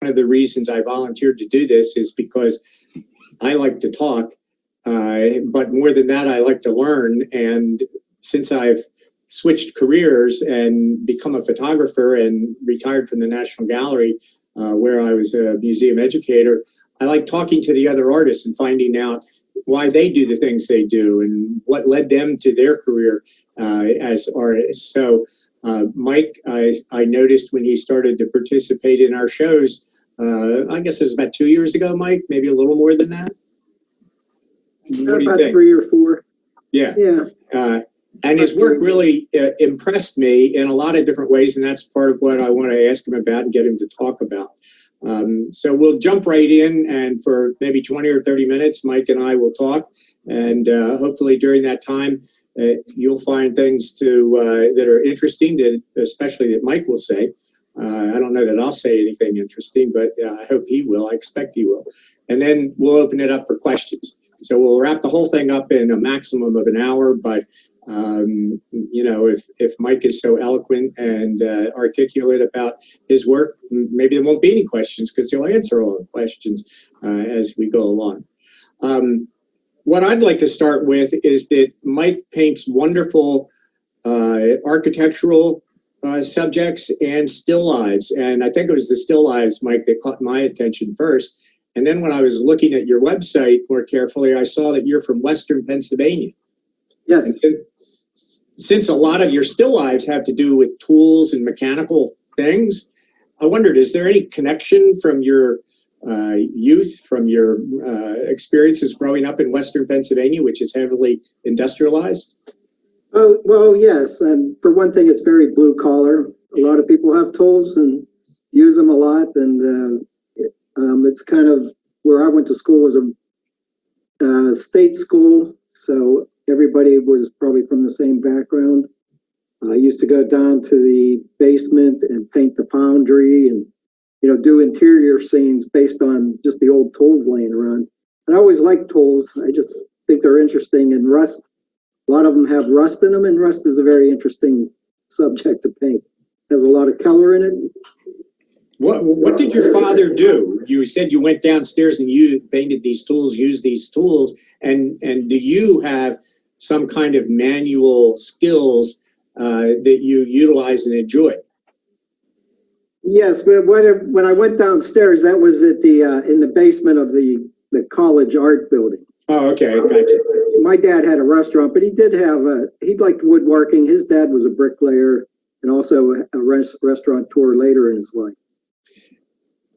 of the reasons I volunteered to do this is because I like to talk, but more than that, I like to learn. And since I've switched careers and become a photographer and retired from the National Gallery, where I was a museum educator, I like talking to the other artists and finding out why they do the things they do and what led them to their career as artists. So Mike, I noticed when he started to participate in our shows, I guess it was about 2 years ago, Mike, maybe a little more than that. What do you think? 3 or 4. Yeah. And his work really impressed me in a lot of different ways, and that's part of what I want to ask him about and get him to talk about. So we'll jump right in, and for maybe 20 or 30 minutes, Mike and I will talk, and hopefully during that time, you'll find things that are interesting, especially that Mike will say. I don't know that I'll say anything interesting, but I hope he will. I expect he will. And then we'll open it up for questions. So we'll wrap the whole thing up in a maximum of an hour, but you know, if Mike is so eloquent and articulate about his work, maybe there won't be any questions because he'll answer all the questions as we go along. What I'd like to start with is that Mike paints wonderful architectural subjects and still lives. And I think it was the still lives, Mike, that caught my attention first. And then when I was looking at your website more carefully, I saw that you're from Western Pennsylvania. Yes. And since a lot of your still lives have to do with tools and mechanical things, I wondered, is there any connection from your youth, from your experiences growing up in Western Pennsylvania, which is heavily industrialized? Oh, well, yes. And for one thing, it's very blue collar. A lot of people have tools and use them a lot. And it's kind of where I went to school was a state school. So everybody was probably from the same background. I used to go down to the basement and paint the foundry and, you know, do interior scenes based on just the old tools laying around. And I always liked tools. I just think they're interesting. And rust, a lot of them have rust in them, and rust is a very interesting subject to paint. It has a lot of color in it. What did your father do? You said you went downstairs and you painted these tools, used these tools, and do you have some kind of manual skills that you utilize and enjoy? Yes, but when I went downstairs, that was at the in the basement of the college art building. Oh, okay, gotcha. My dad had a restaurant, but he did have he liked woodworking. His dad was a bricklayer and also a restaurateur later in his life.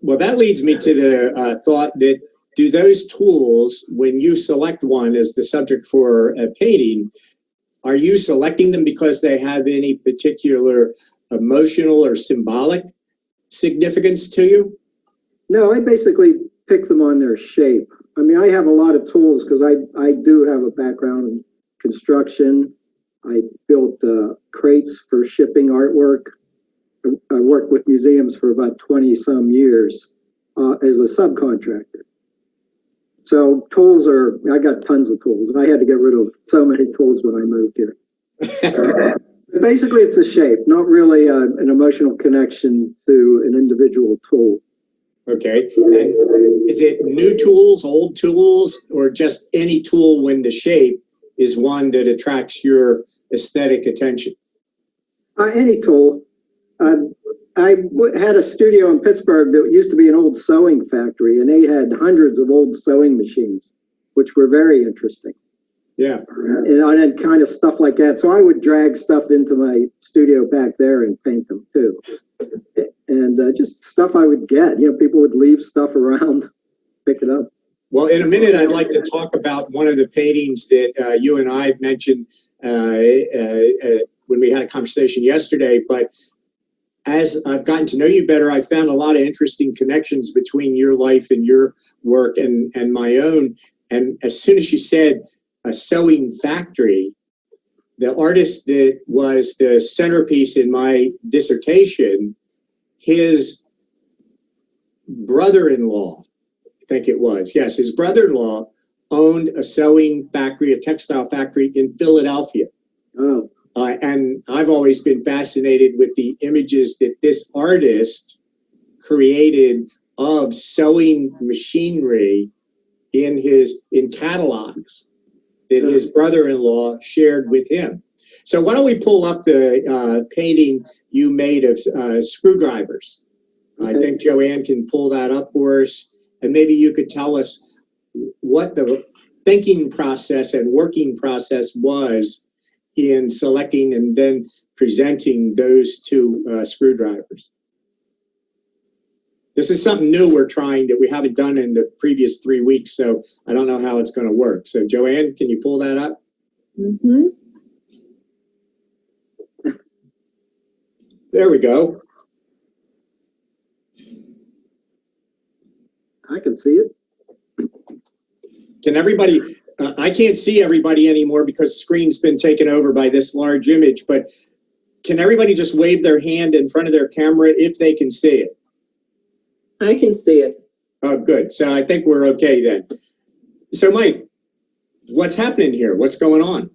Well, that leads me to the thought that do those tools, when you select one as the subject for a painting, are you selecting them because they have any particular emotional or symbolic significance to you? No, I basically pick them on their shape. I mean, I have a lot of tools because I do have a background in construction. I built crates for shipping artwork. I worked with museums for about 20 some years as a subcontractor. So tools I got tons of tools. I had to get rid of so many tools when I moved here. Basically, it's a shape, not really an emotional connection to an individual tool. Okay. And is it new tools, old tools, or just any tool when the shape is one that attracts your aesthetic attention? Any tool. I had a studio in Pittsburgh that used to be an old sewing factory, and they had hundreds of old sewing machines, which were very interesting. Yeah. And I had kind of stuff like that. So I would drag stuff into my studio back there and paint them too. And just stuff I would get. You know, people would leave stuff around, pick it up. Well, in a minute, I'd like to talk about one of the paintings that you and I mentioned when we had a conversation yesterday. But as I've gotten to know you better, I found a lot of interesting connections between your life and your work and my own. And as soon as you said a sewing factory, the artist that was the centerpiece in my dissertation, his brother-in-law, I think it was, yes, his brother-in-law owned a sewing factory, a textile factory in Philadelphia. Oh. And I've always been fascinated with the images that this artist created of sewing machinery in catalogs that his brother-in-law shared with him. So why don't we pull up the painting you made of screwdrivers? I think Joanne can pull that up for us, and maybe you could tell us what the thinking process and working process was in selecting and then presenting those two screwdrivers. This is something new we're trying that we haven't done in the previous 3 weeks, so I don't know how it's going to work. So Joanne, can you pull that up? Mm-hmm. There we go. I can see it. Can everybody, I can't see everybody anymore because the screen's been taken over by this large image, but can everybody just wave their hand in front of their camera if they can see it? I can see it. Oh, good. So I think we're okay then. So Mike, what's happening here? What's going on?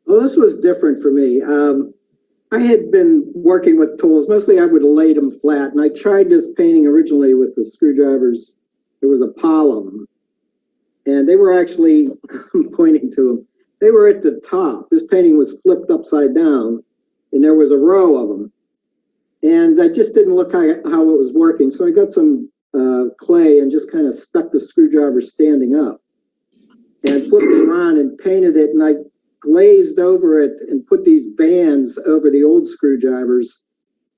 Well, this was different for me. I had been working with tools. Mostly I would have laid them flat, and I tried this painting originally with the screwdrivers. There was Apollo, and they were actually, I'm pointing to them, they were at the top. This painting was flipped upside down, and there was a row of them. And I just didn't look how it was working, so I got some clay and just kind of stuck the screwdriver standing up and flipped it around and painted it, and I glazed over it and put these bands over the old screwdrivers.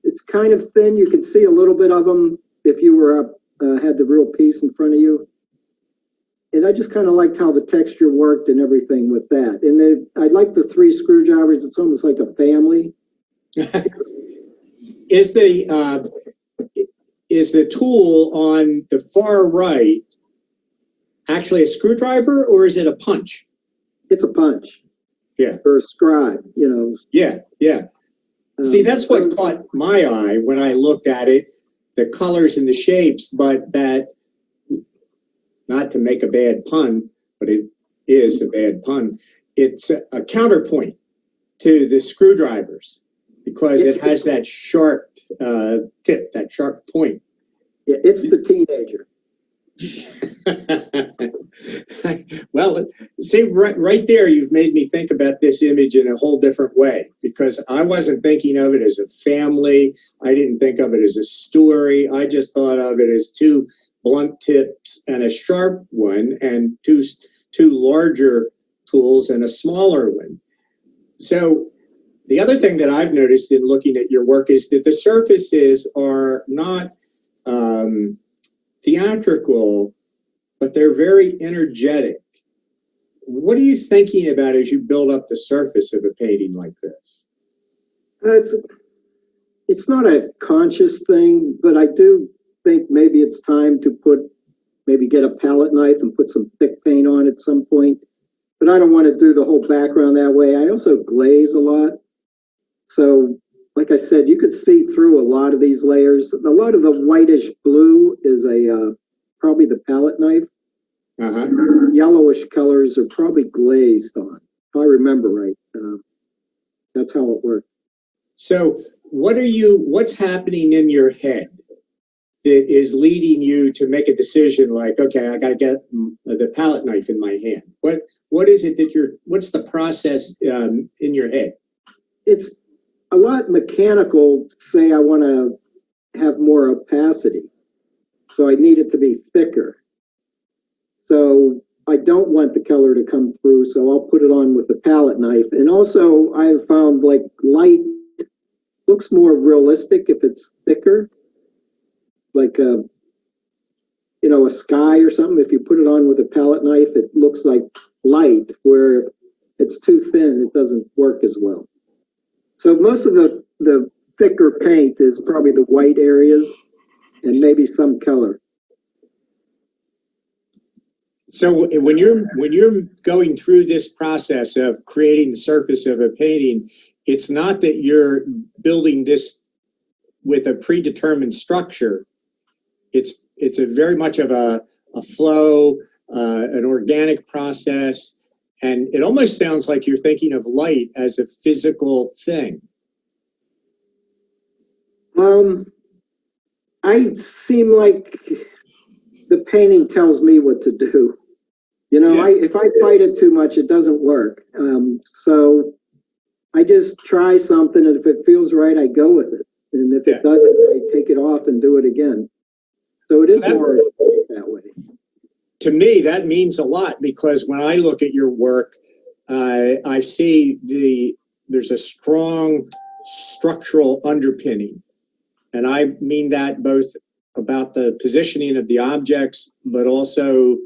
It's kind of thin. You could see a little bit of them if you were up, had the real piece in front of you. And I just kind of liked how the texture worked and everything with that. And I like the 3 screwdrivers. It's almost like a family. Is the tool on the far right actually a screwdriver or is it a punch? It's a punch. Yeah. Or a scribe, you know. Yeah, yeah. See, that's what caught my eye when I looked at it, the colors and the shapes, but that, not to make a bad pun, but it is a bad pun, it's a counterpoint to the screwdrivers because it has that sharp tip, that sharp point. Yeah, it's the teenager. Well, see, right there, you've made me think about this image in a whole different way because I wasn't thinking of it as a family. I didn't think of it as a story. I just thought of it as 2 blunt tips and a sharp one and two larger tools and a smaller one. So the other thing that I've noticed in looking at your work is that the surfaces are not theatrical, but they're very energetic. What are you thinking about as you build up the surface of a painting like this? It's not a conscious thing, but I do think maybe it's time to get a palette knife and put some thick paint on at some point. But I don't want to do the whole background that way. I also glaze a lot. So like I said, you could see through a lot of these layers. A lot of the whitish blue is probably the palette knife. Yellowish colors are probably glazed on, if I remember right. That's how it worked. So what's happening in your head that is leading you to make a decision like, okay, I got to get the palette knife in my hand? What is it that what's the process in your head? It's a lot mechanical. Say I want to have more opacity, so I need it to be thicker. So I don't want the color to come through, so I'll put it on with the palette knife. And also I've found like light looks more realistic if it's thicker, like a sky or something. If you put it on with a palette knife, it looks like light, where if it's too thin, it doesn't work as well. So most of the thicker paint is probably the white areas and maybe some color. So when you're going through this process of creating the surface of a painting, it's not that you're building this with a predetermined structure. It's a very much of a flow, an organic process, and it almost sounds like you're thinking of light as a physical thing. I seem like the painting tells me what to do. You know, Yeah. if I fight it too much, it doesn't work. So I just try something, and if it feels right, I go with it. And if Yeah. it doesn't, I take it off and do it again. So it is more that way. To me, that means a lot, because when I look at your work, I see there's a strong structural underpinning. And I mean that both about the positioning of the objects, but also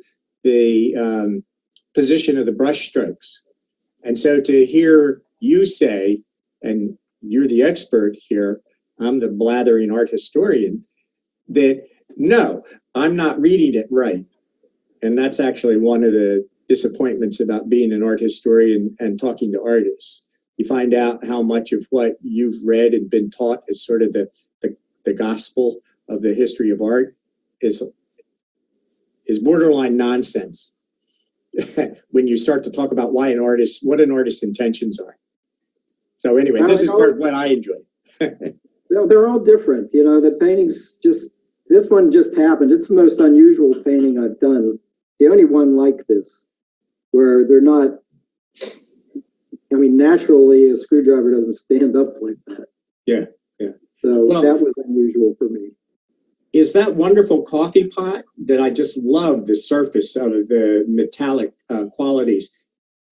the position of the brush strokes. And so to hear you say, and you're the expert here, I'm the blathering art historian, that no, I'm not reading it right. And that's actually one of the disappointments about being an art historian and talking to artists. You find out how much of what you've read and been taught is sort of the gospel of the history of art is borderline nonsense when you start to talk about what an artist's intentions are. So anyway, this is part of what I enjoy. They're all different. You know, the paintings this one just happened. It's the most unusual painting I've done. The only one like this, where they're not, I mean, naturally a screwdriver doesn't stand up like that. Yeah, yeah. So that was unusual for me. Is that wonderful coffee pot that I just love the surface of the metallic qualities?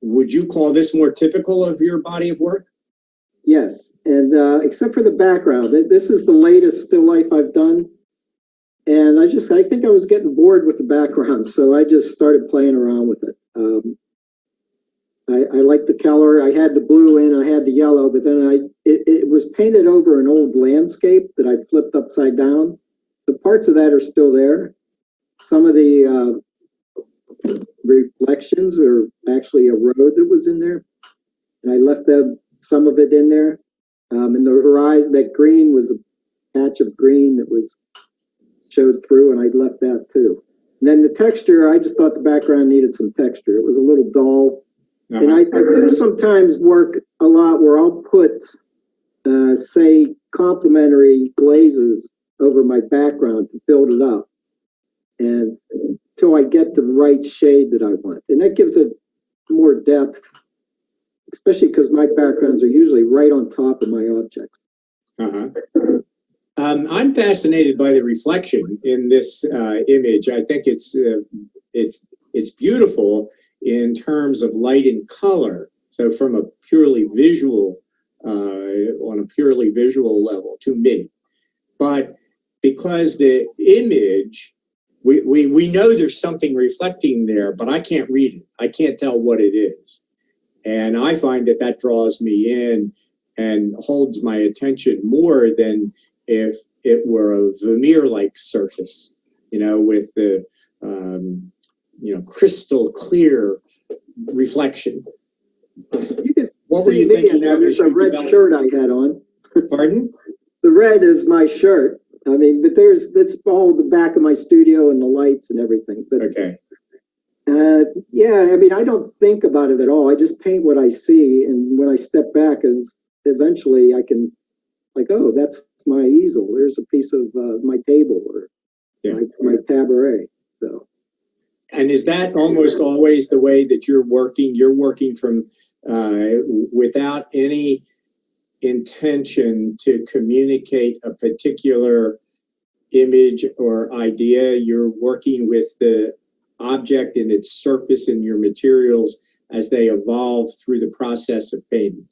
Would you call this more typical of your body of work? Yes, and except for the background, this is the latest still life I've done. And I think I was getting bored with the background, so I just started playing around with it. I like the color. I had the blue in, I had the yellow, but then it was painted over an old landscape that I flipped upside down. The parts of that are still there. Some of the reflections are actually a road that was in there, and I left some of it in there. And the horizon, that green was a patch of green that was showed through, and I left that too. And then the texture, I just thought the background needed some texture. It was a little dull. Uh-huh. And I do sometimes work a lot where I'll put, say, complementary glazes over my background to build it up, and until I get the right shade that I want. And that gives it more depth, especially because my backgrounds are usually right on top of my objects. Uh-huh. I'm fascinated by the reflection in this image. I think it's beautiful in terms of light and color. So from a purely visual, on a purely visual level to me. But because the image, we know there's something reflecting there, but I can't read it. I can't tell what it is. And I find that draws me in and holds my attention more than if it were a veneer-like surface, with the, crystal clear reflection. What were you thinking of? There's a red shirt I had on. Pardon? The red is my shirt. I mean, but that's all the back of my studio and the lights and everything. But, okay. Yeah, I mean, I don't think about it at all. I just paint what I see, and when I step back, eventually I can, like, oh, that's my easel. There's a piece of my table or my cabaret. So. And is that almost always the way that you're working? You're working from without any intention to communicate a particular image or idea. You're working with the object and its surface and your materials as they evolve through the process of painting.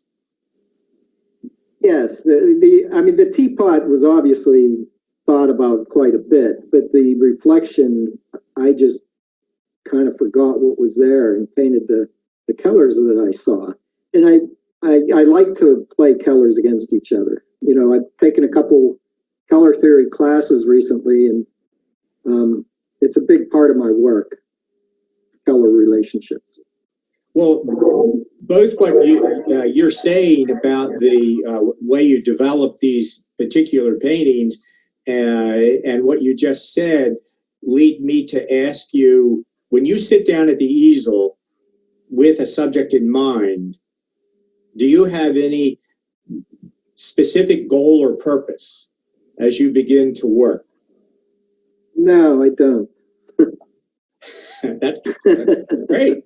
Yes, the teapot was obviously thought about quite a bit, but the reflection, I just kind of forgot what was there and painted the colors that I saw. And I like to play colors against each other. I've taken a couple color theory classes recently, and it's a big part of my work, color relationships. Well, both what you're saying about the way you develop these particular paintings and what you just said lead me to ask you, when you sit down at the easel with a subject in mind, do you have any specific goal or purpose as you begin to work? No, I don't. That's great.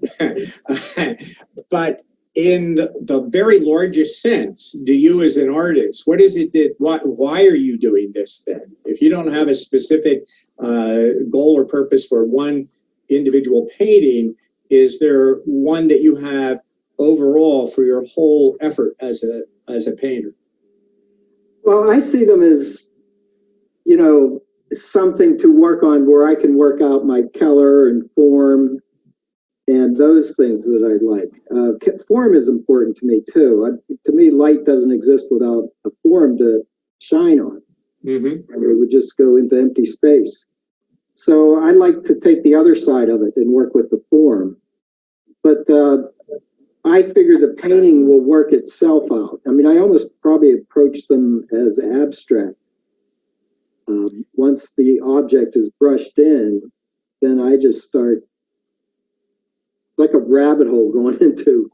But in the very largest sense, do you as an artist, what is it that, why are you doing this then? If you don't have a specific goal or purpose for one individual painting, is there one that you have overall for your whole effort as a painter? Well, I see them as, something to work on where I can work out my color and form and those things that I like. Form is important to me too. To me, light doesn't exist without a form to shine on. Mm-hmm. And it would just go into empty space. So I like to take the other side of it and work with the form. But I figure the painting will work itself out. I mean, I almost probably approach them as abstract. Once the object is brushed in, then I just start like a rabbit hole going into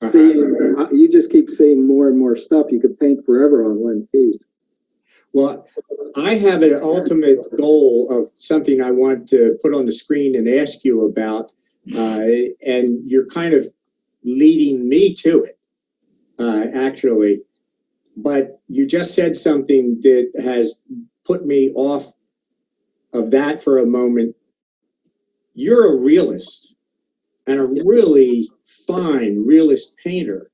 seeing. You just keep seeing more and more stuff. You could paint forever on one piece. Well, I have an ultimate goal of something I want to put on the screen and ask you about, and you're kind of leading me to it, actually. But you just said something that has put me off of that for a moment. You're a realist and a really fine realist painter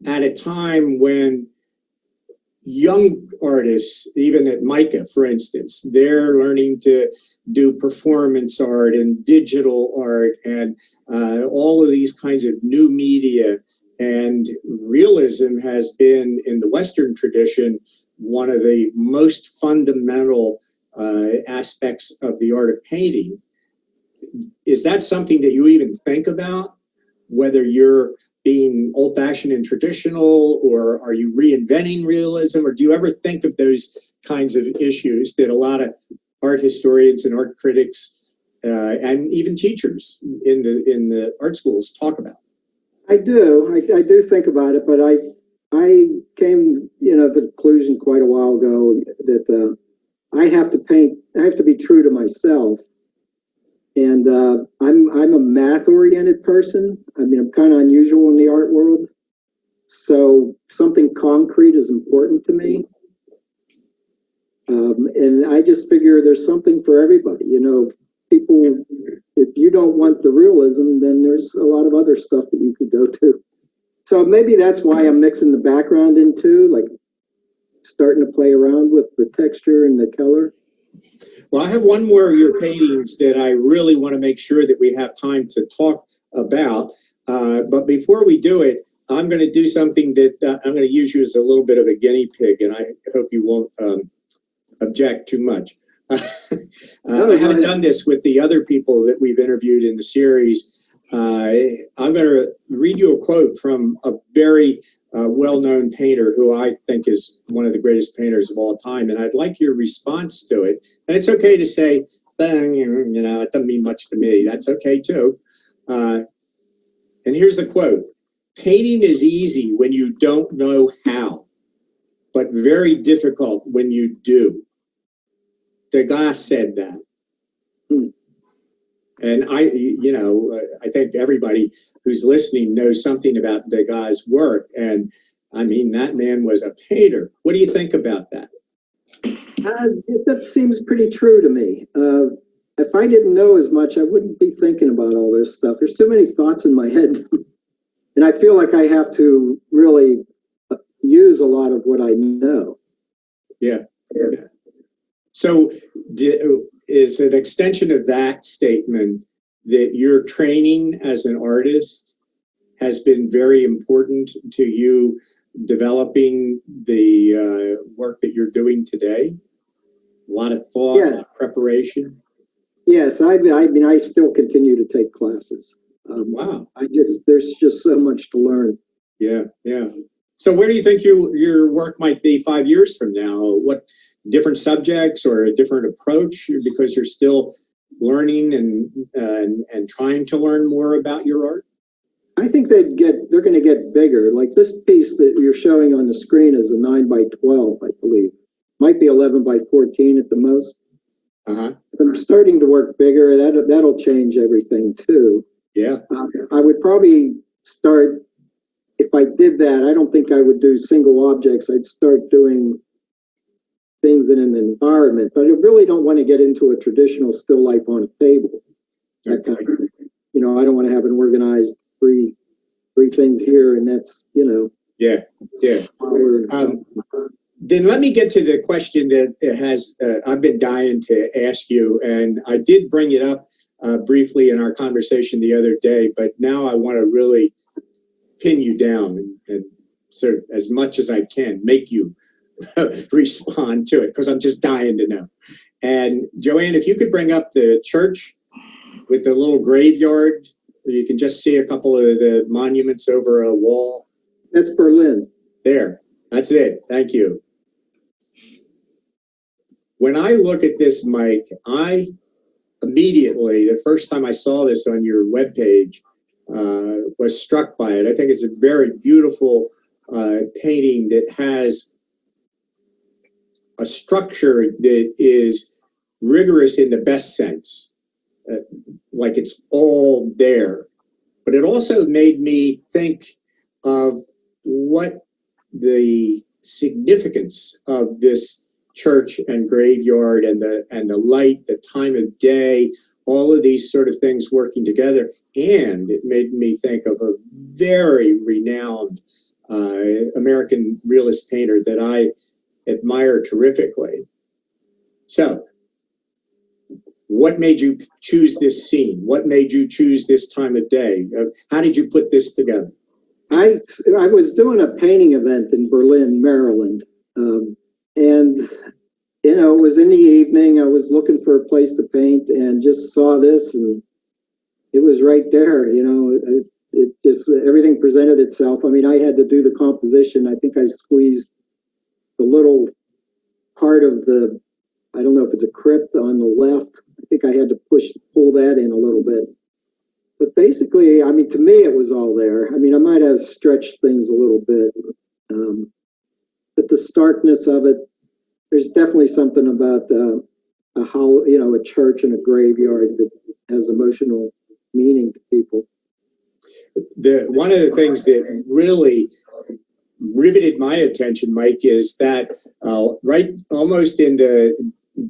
at a time when young artists, even at MICA, for instance, they're learning to do performance art and digital art and all of these kinds of new media. And realism has been, in the Western tradition, one of the most fundamental aspects of the art of painting. Is that something that you even think about, whether you're being old-fashioned and traditional, or are you reinventing realism, or do you ever think of those kinds of issues that a lot of art historians and art critics and even teachers in the art schools talk about? I do. I do think about it, but I came, to the conclusion quite a while ago that I have to paint. I have to be true to myself. And I'm a math-oriented person. I mean, I'm kind of unusual in the art world. So something concrete is important to me. And I just figure there's something for everybody. People, if you don't want the realism, then there's a lot of other stuff that you could go to. So maybe that's why I'm mixing the background in too, like starting to play around with the texture and the color. Well, I have one more of your paintings that I really want to make sure that we have time to talk about. But before we do it, I'm going to do something that I'm going to use you as a little bit of a guinea pig, and I hope you won't object too much. I haven't done this with the other people that we've interviewed in the series. I'm going to read you a quote from a very well-known painter who I think is one of the greatest painters of all time, and I'd like your response to it. And it's okay to say, it doesn't mean much to me. That's okay too. And here's the quote: "Painting is easy when you don't know how, but very difficult when you do." Degas said that. And I think everybody who's listening knows something about Degas' work. And I mean, that man was a painter. What do you think about that? That seems pretty true to me. If I didn't know as much, I wouldn't be thinking about all this stuff. There's too many thoughts in my head. And I feel like I have to really use a lot of what I know. Yeah. So is an extension of that statement that your training as an artist has been very important to you developing the work that you're doing today? A lot of thought, a lot of preparation. Yes, I mean, I still continue to take classes. Wow. There's just so much to learn. Yeah. So where do you think your work might be 5 years from now? What different subjects or a different approach, because you're still learning and trying to learn more about your art? I think they're going to get bigger. Like this piece that you're showing on the screen is a 9 by 12, I believe. Might be 11 by 14 at the most. I'm starting to work bigger. That'll change everything too. Yeah. I would probably start, if I did that, I don't think I would do single objects. I'd start doing things in an environment, but I really don't want to get into a traditional still life on a table. That kind of, I don't want to have an organized three things here and that's, Yeah. Then let me get to the question that has I've been dying to ask you, and I did bring it up briefly in our conversation the other day, but now I want to really pin you down and sort of, as much as I can, make you respond to it, because I'm just dying to know. And Joanne, if you could bring up the church with the little graveyard, where you can just see a couple of the monuments over a wall. That's Berlin. There, that's it. Thank you. When I look at this, Mike, I immediately, the first time I saw this on your webpage, was struck by it. I think it's a very beautiful painting that has a structure that is rigorous in the best sense, like it's all there. But it also made me think of what the significance of this church and graveyard and the light, the time of day, all of these sort of things working together. And it made me think of a very renowned American realist painter that I admire terrifically. So, what made you choose this scene? What made you choose this time of day? How did you put this together? I was doing a painting event in Berlin, Maryland, and it was in the evening. I was looking for a place to paint and just saw this, and it was right there. It just, everything presented itself. I mean, I had to do the composition. I think I squeezed the little part of the, I don't know if it's a crypt on the left. I think I had to pull that in a little bit. But basically, I mean, to me, it was all there. I mean, I might have stretched things a little bit, but the starkness of it, there's definitely something about a church and a graveyard that has emotional meaning to people. One of the things that really riveted my attention, Mike, is that right almost in the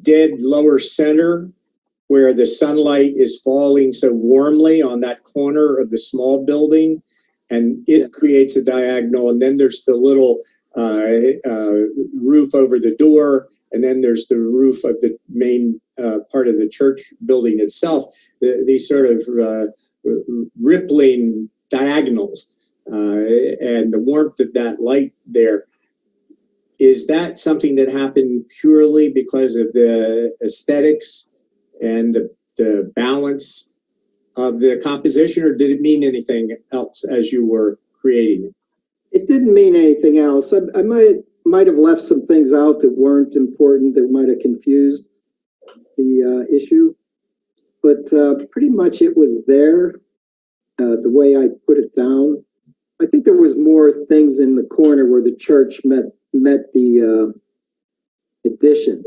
dead lower center, where the sunlight is falling so warmly on that corner of the small building, and it creates a diagonal, and then there's the little roof over the door, and then there's the roof of the main part of the church building itself, these sort of rippling diagonals, and the warmth of that light there. Is that something that happened purely because of the aesthetics and the balance of the composition, or did it mean anything else as you were creating it? It didn't mean anything else. I might have left some things out that weren't important, that might have confused the issue, but pretty much it was there, the way I put it down. I think there was more things in the corner where the church met the addition.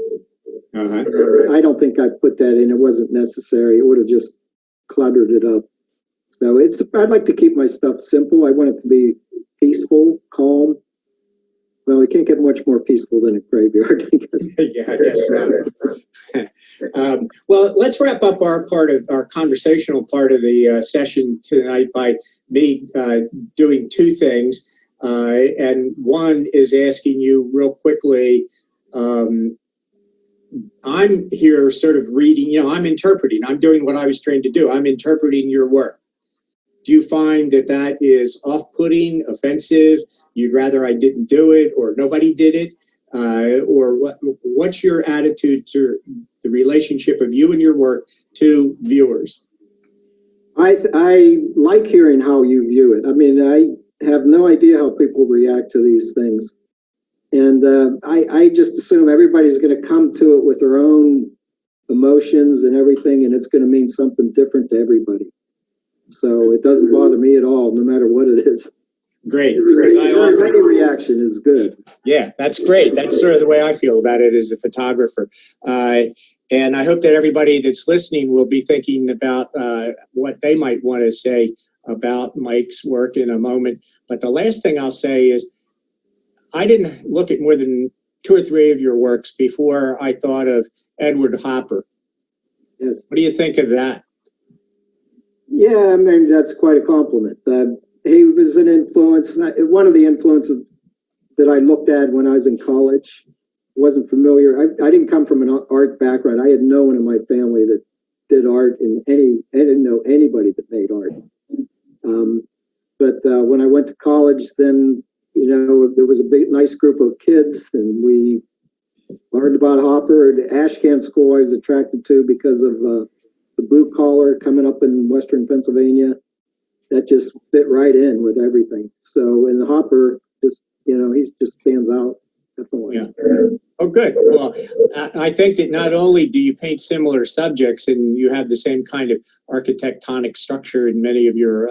I don't think I put that in. It wasn't necessary. It would have just cluttered it up. So I'd like to keep my stuff simple. I want it to be peaceful, calm. Well, it can't get much more peaceful than a graveyard, I guess. Yeah, I guess not. Well, let's wrap up our conversational part of the session tonight by me doing two things. And one is asking you real quickly, I'm here sort of reading, I'm interpreting. I'm doing what I was trained to do. I'm interpreting your work. Do you find that is off-putting, offensive? You'd rather I didn't do it, or nobody did it? Or what's your attitude to the relationship of you and your work to viewers? I like hearing how you view it. I mean, I have no idea how people react to these things. And I just assume everybody's going to come to it with their own emotions and everything, and it's going to mean something different to everybody. So it doesn't bother me at all, no matter what it is. Great. Any reaction is good. Yeah, that's great. That's sort of the way I feel about it as a photographer. And I hope that everybody that's listening will be thinking about what they might want to say about Mike's work in a moment. But the last thing I'll say is I didn't look at more than 2 or 3 of your works before I thought of Edward Hopper. Yes. What do you think of that? Yeah, I mean, that's quite a compliment. He was an influence, one of the influences that I looked at when I was in college. Wasn't familiar. I didn't come from an art background. I had no one in my family that did art I didn't know anybody that made art. But when I went to college, then, there was a nice group of kids, and we learned about Hopper. The Ashcan School I was attracted to because of the blue collar coming up in Western Pennsylvania. That just fit right in with everything. So, and Hopper just, he just stands out. Definitely. Yeah. Oh, good. Well, I think that not only do you paint similar subjects and you have the same kind of architectonic structure in many of your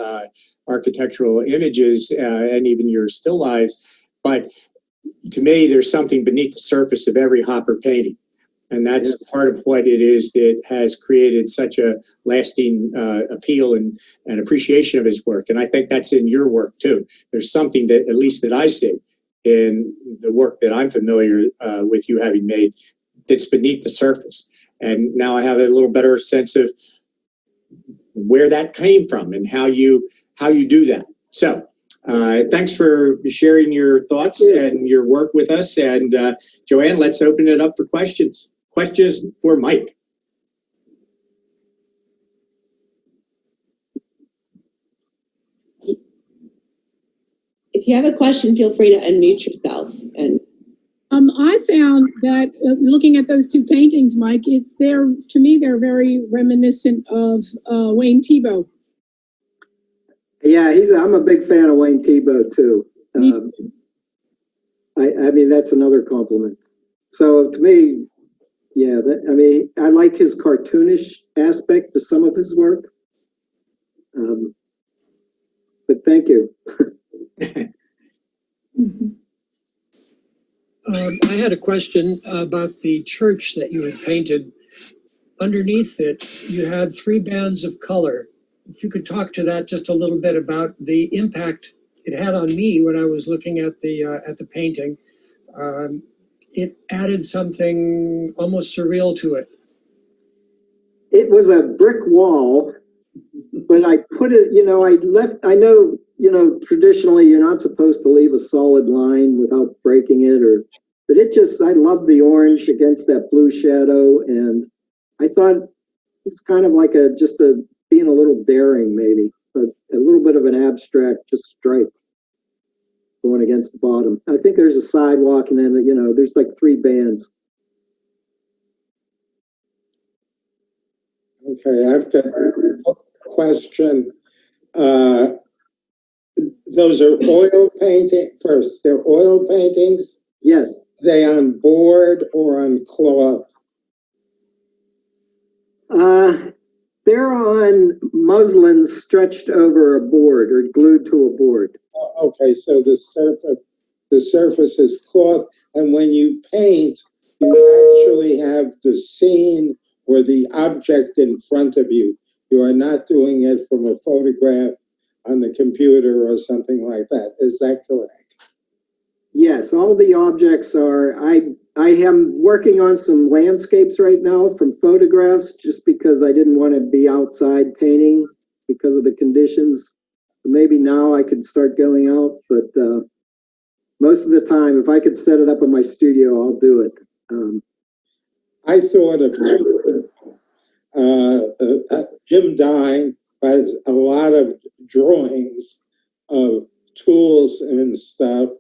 architectural images and even your still lives, but to me, there's something beneath the surface of every Hopper painting. And that's part of what it is that has created such a lasting appeal and appreciation of his work. And I think that's in your work too. There's something that, at least that I see in the work that I'm familiar with you having made, that's beneath the surface. And now I have a little better sense of where that came from and how you do that. So thanks for sharing your thoughts and your work with us. And Joanne, let's open it up for questions. Questions for Mike. If you have a question, feel free to unmute yourself. And I found that looking at those 2 paintings, Mike, to me, they're very reminiscent of Wayne Thiebaud. Yeah, I'm a big fan of Wayne Thiebaud too. I mean, that's another compliment. So to me, yeah, I like his cartoonish aspect to some of his work. But thank you. I had a question about the church that you had painted. Underneath it, you had 3 bands of color. If you could talk to that just a little bit about the impact it had on me when I was looking at the painting. It added something almost surreal to it. It was a brick wall, but I put it, I know, traditionally you're not supposed to leave a solid line without breaking it but I love the orange against that blue shadow. And I thought it's kind of like being a little daring, maybe, but a little bit of an abstract, just stripe going against the bottom. I think there's a sidewalk and then, there's like 3 bands. Okay, I've got a question. Those are oil painting first. They're oil paintings? Yes. They on board or on cloth? They're on muslins stretched over a board or glued to a board. Okay, so the surface is cloth, and when you paint, you actually have the scene or the object in front of you. You are not doing it from a photograph on the computer or something like that. Is that correct? Yes, all the objects are. I am working on some landscapes right now from photographs, just because I didn't want to be outside painting because of the conditions. Maybe now I could start going out, but most of the time, if I could set it up in my studio, I'll do it. I thought of Jim Dine has a lot of drawings of tools and stuff,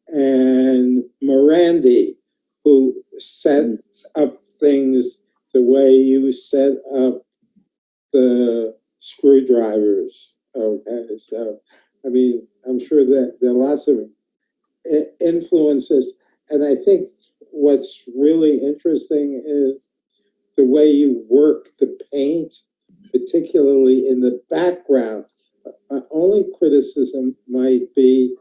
and Morandi, who sets up things the way you set up the screwdrivers. Okay, so I mean, I'm sure that there are lots of influences, and I think what's really interesting is the way you work the paint, particularly in the background. Only criticism might be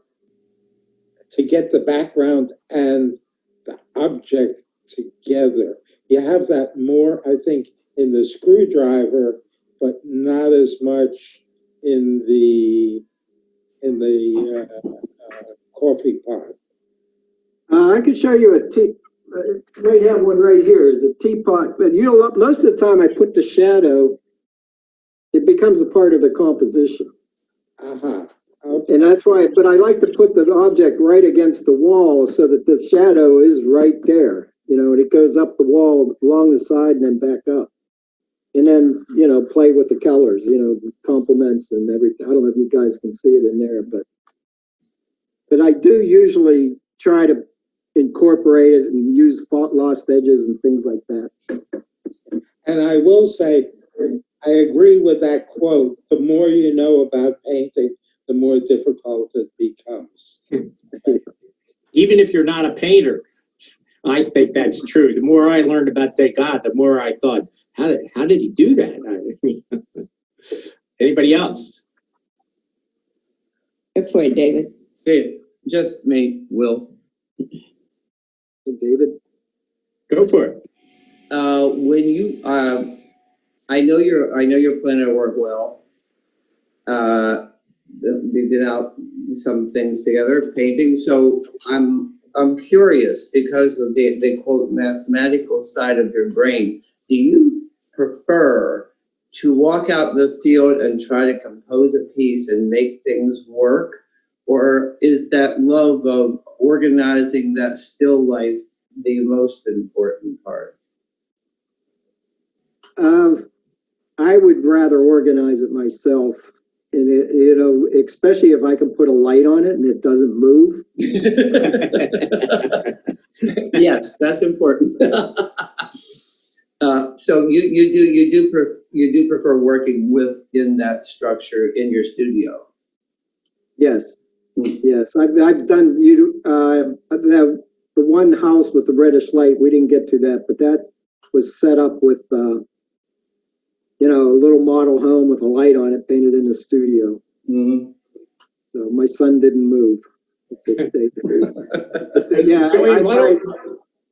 to get the background and the object together. You have that more, I think, in the screwdriver, but not as much in the coffee pot. I could show you a tea. Might have one right here. Is a teapot, but most of the time I put the shadow. It becomes a part of the composition. Uh-huh. Okay. And that's why, but I like to put the object right against the wall so that the shadow is right there, and it goes up the wall along the side and then back up. And then, play with the colors, complements and everything. I don't know if you guys can see it in there, but I do usually try to incorporate it and use lost edges and things like that. And I will say, I agree with that quote. The more you know about painting, the more difficult it becomes. Even if you're not a painter, I think that's true. The more I learned about Degas, the more I thought, how did he do that? Anybody else? Go for it, David. Hey, just me, Will. David? Go for it. When you, I know you're planning to work well. We did out some things together, painting. So I'm curious because of the quote mathematical side of your brain. Do you prefer to walk out in the field and try to compose a piece and make things work, or is that love of organizing that still life the most important part? I would rather organize it myself, and especially if I can put a light on it and it doesn't move. Yes, that's important. So you do prefer working within that structure in your studio? Yes, yes. I've done the one house with the reddish light. We didn't get to that, but that was set up with a little model home with a light on it, painted in the studio. Mm-hmm. So my son didn't move. They stayed there. Yeah, Joanne,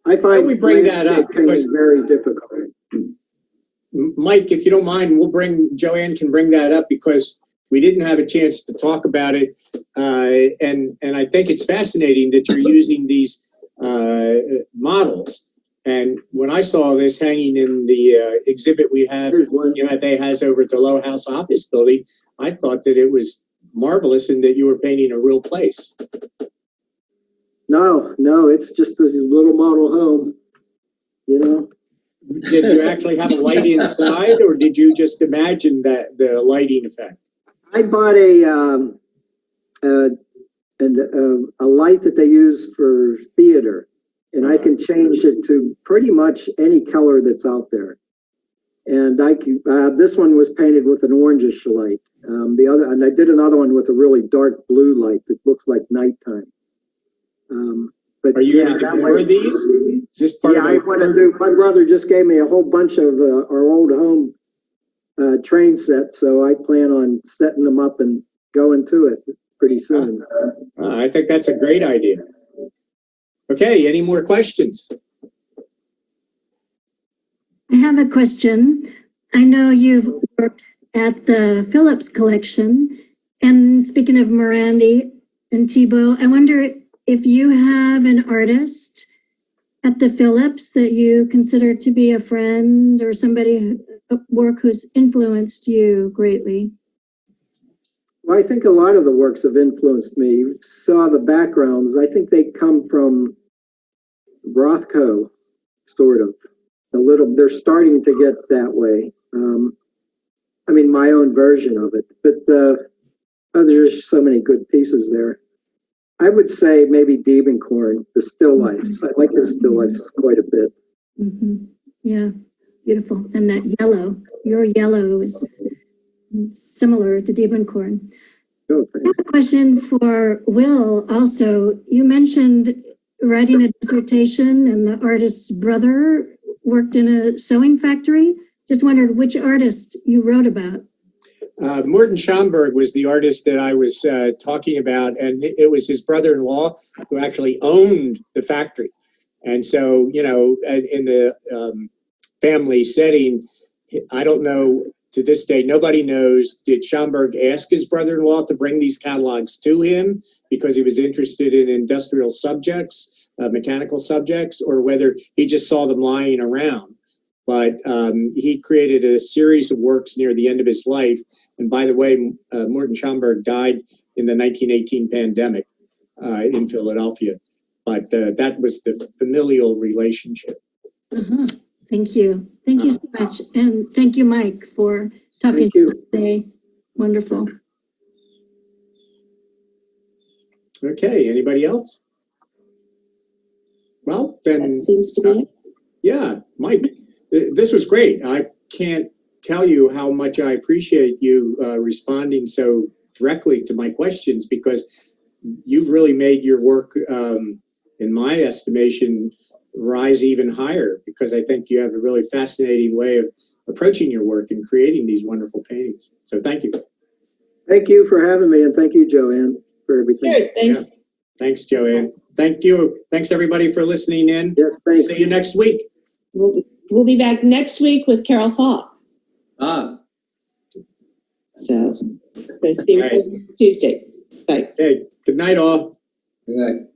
I find we bring that up? Because very difficult. Mike, if you don't mind, Joanne can bring that up because we didn't have a chance to talk about it. And I think it's fascinating that you're using these models. And when I saw this hanging in the exhibit we have, they has over at the Low House Office Building, I thought that it was marvelous and that you were painting a real place. No, it's just this little model home, Did you actually have a light inside, or did you just imagine that the lighting effect? I bought a light that they use for theater, and I can change it to pretty much any color that's out there. And this one was painted with an orangish light. And I did another one with a really dark blue light that looks like nighttime. But are you going to do more of these? Is this part of I want to do. My brother just gave me a whole bunch of our old home train sets, so I plan on setting them up and going to it pretty soon. I think that's a great idea. Okay, any more questions? I have a question. I know you've worked at the Phillips collection, and speaking of Morandi and Thibault, I wonder if you have an artist at the Phillips that you consider to be a friend or somebody at work who's influenced you greatly. Well, I think a lot of the works have influenced me. Saw the backgrounds. I think they come from Rothko, sort of. They're starting to get that way. My own version of it. But there's so many good pieces there. I would say maybe Diebenkorn, the still lifes. I like his still lifes quite a bit. Mm-hmm. Yeah, beautiful. And that yellow, your yellow is similar to Diebenkorn. Oh, I have a question for Wil also. You mentioned writing a dissertation and the artist's brother worked in a sewing factory. Just wondered which artist you wrote about. Morton Schomburg was the artist that I was talking about, and it was his brother-in-law who actually owned the factory. And so, you know, in the family setting, I don't know to this day, nobody knows, did Schomburg ask his brother-in-law to bring these catalogs to him because he was interested in industrial subjects, mechanical subjects, or whether he just saw them lying around. But he created a series of works near the end of his life. And by the way, Morton Schomburg died in the 1918 pandemic in Philadelphia. But that was the familial relationship. Uh-huh. Thank you. Thank you so much. And thank you, Mike, for talking Thank you. to us today. Wonderful. Okay, anybody else? Well, then, That seems to be it. yeah, Mike, this was great. I can't tell you how much I appreciate you responding so directly to my questions, because you've really made your work, in my estimation, rise even higher, because I think you have a really fascinating way of approaching your work and creating these wonderful paintings. So thank you. Thank you for having me, and thank you, Joanne, for everything. Sure, thanks. Yeah. Thanks, Joanne. Thank you. Thanks, everybody, for listening in. Yes, thanks. See you next week. We'll be back next week with Carol Falk. Ah. So see you All right. Tuesday. Bye. Hey, good night, all. Good night.